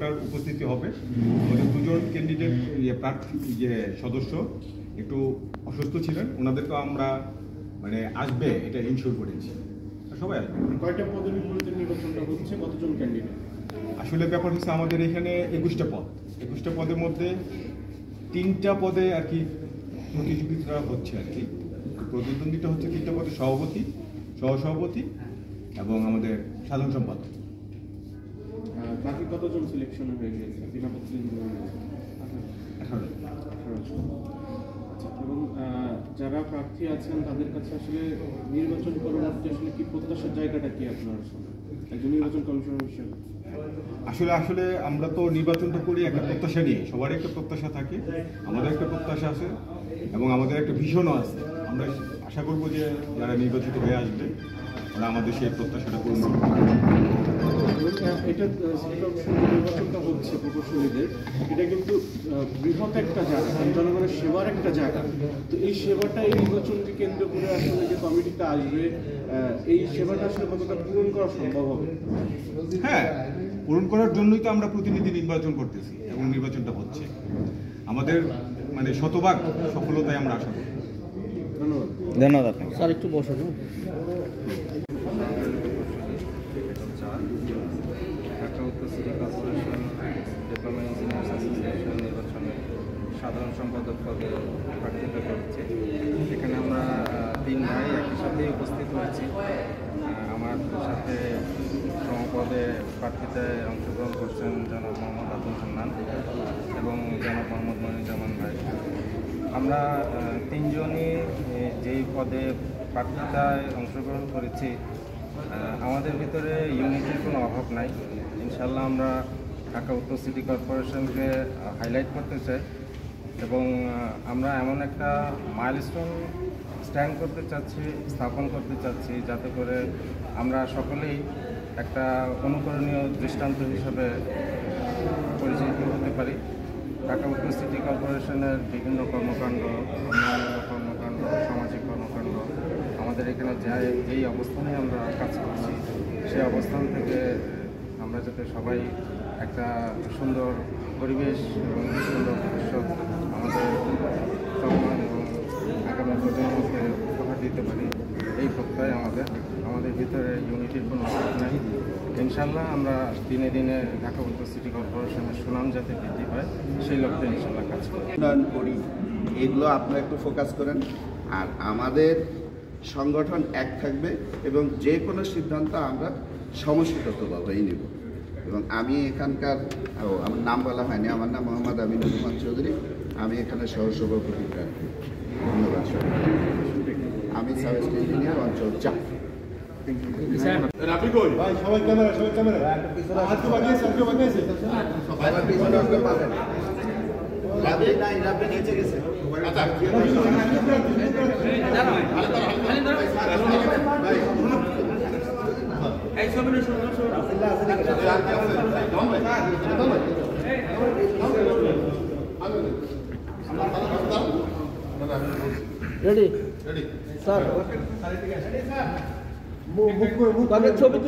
Voter উপস্থিতি হবে। আমাদের দুজন ক্যান্ডিডেট প্রার্থী সদস্য একটু অসুস্থ ছিলেন, ওনাদেরকে আমরা মানে আসবে এটা ইনশিওর করেছি, সবাই আসবে। কয়টা পদের বিপরীতে নির্বাচনটা হচ্ছে, কতজন ক্যান্ডিডেট? আসলে ব্যাপার হচ্ছে আমাদের এখানে 21টা পদ, 21টা পদের মধ্যে 3টা পদে আর কি প্রতিযোগিতা হচ্ছে আর কি। প্রতিদ্বন্দ্বিতা হচ্ছে 3টা পদে, সভাপতি, সহসভাপতি এবং আমাদের সাধারণ সম্পাদক। বাকি কতজন সিলেকশন হয়ে গেছে? 18। এবং যারা প্রার্থী আছেন তাদের কাছে আসলে নির্বাচন পরবর্তী আসলে কি প্রত্যাশার জায়গাটা কি আপনার একজন নির্বাচন কমিশনার হিসেবে? আসলে আমরা তো নির্বাচনটা করি একটা প্রত্যাশা নিয়ে, সবারই একটা প্রত্যাশা থাকে, আমাদের একটা প্রত্যাশা আছে এবং আমাদের একটা ভীষণও আছে। আমরা আশা করবো যে যারা নির্বাচিত হয়ে আসবে ওরা আমাদের সেই প্রত্যাশাটা পূরণ করবে। এটা নির্বাচনটা হচ্ছে প্রকৌশলীদের, এটা কিন্তু বৃহৎ একটা জায়গা, জনগণের সেবার একটা জায়গা। তো এই সেবাটা এই নির্বাচনকে কেন্দ্র করে আসলে যে কমিটিটা আসবে, এই সেবাটা আসলে কতটা পূরণ করা সম্ভব হবে? হ্যাঁ, পূরণ করার জন্যই তো আমরা প্রতিনিধি নির্বাচন করতেছি এবং নির্বাচনটা হচ্ছে। আমাদের মানে শতভাগ সফলতায় আমরা আশা করি। ধন্যবাদ। ধন্যবাদ স্যার, একটু বসুন। ঢাকা উত্তর city corporation diploma engineers association নির্বাচনে সাধারণ সম্পাদক পদে প্রার্থিতা করছে। এখানে আমরা 3 ভাই একই সাথেই উপস্থিত হয়েছি। আমার সাথে সমপদে প্রার্থিতায় অংশগ্রহণ করছেন জনাব মোহাম্মদ আব্দুল হান্নান এবং জনাব মোহাম্মদ মনিরুজ্জামান ভাই। আমরা 3 জনই যেই পদে প্রার্থিতায় অংশগ্রহণ করেছি, আমাদের ভিতরে ইউনিটির কোনো অভাব নাই। ইনশাল্লাহ আমরা ঢাকা উত্তর সিটি কর্পোরেশনকে হাইলাইট করতে চাই এবং আমরা এমন একটা মাইলস্টোন স্ট্যান্ড করতে চাচ্ছি, স্থাপন করতে চাচ্ছি, যাতে করে আমরা সকলেই একটা অনুকরণীয় দৃষ্টান্ত হিসাবে পরিচিত হতে পারি। ঢাকা উত্তর সিটি কর্পোরেশনের বিভিন্ন কর্মকাণ্ড, কর্মকাণ্ড, সামাজিক কর্মকাণ্ড, আমাদের এখানে যেই অবস্থানে আমরা কাজ করছি সেই অবস্থান থেকে আমরা যাতে সবাই একটা সুন্দর পরিবেশ এবং সুন্দর ভবিষ্যৎ আমাদের চলমান এবং আগামী প্রজন্মকে উপহার দিতে পারি, এই প্রত্যয় আমাদের ভিতরে ইউনিটির কোনো অভাব নেই। ইনশাল্লাহ আমরা দিনে দিনে ঢাকা উত্তর সিটি কর্পোরেশনের সুনাম যাতে বৃদ্ধি পায় সেই লক্ষ্যে ইনশাল্লাহ কাজ করি। এগুলো আপনারা একটু ফোকাস করেন। আর আমাদের সংগঠন এক থাকবে এবং যে কোনো সিদ্ধান্ত আমরা সমষ্টিগতভাবেই নেব। এবং আমি এখানকার, আমার নাম বলা হয়নি, আমার নাম মোহাম্মদ আমিনুর রহমান চৌধুরী, আমি এখানে সহসভাপতি প্রার্থী। ধন্যবাদ। আমি সাব ইঞ্জিনিয়ার অঞ্চল 4। রেডি স্যার, ছবি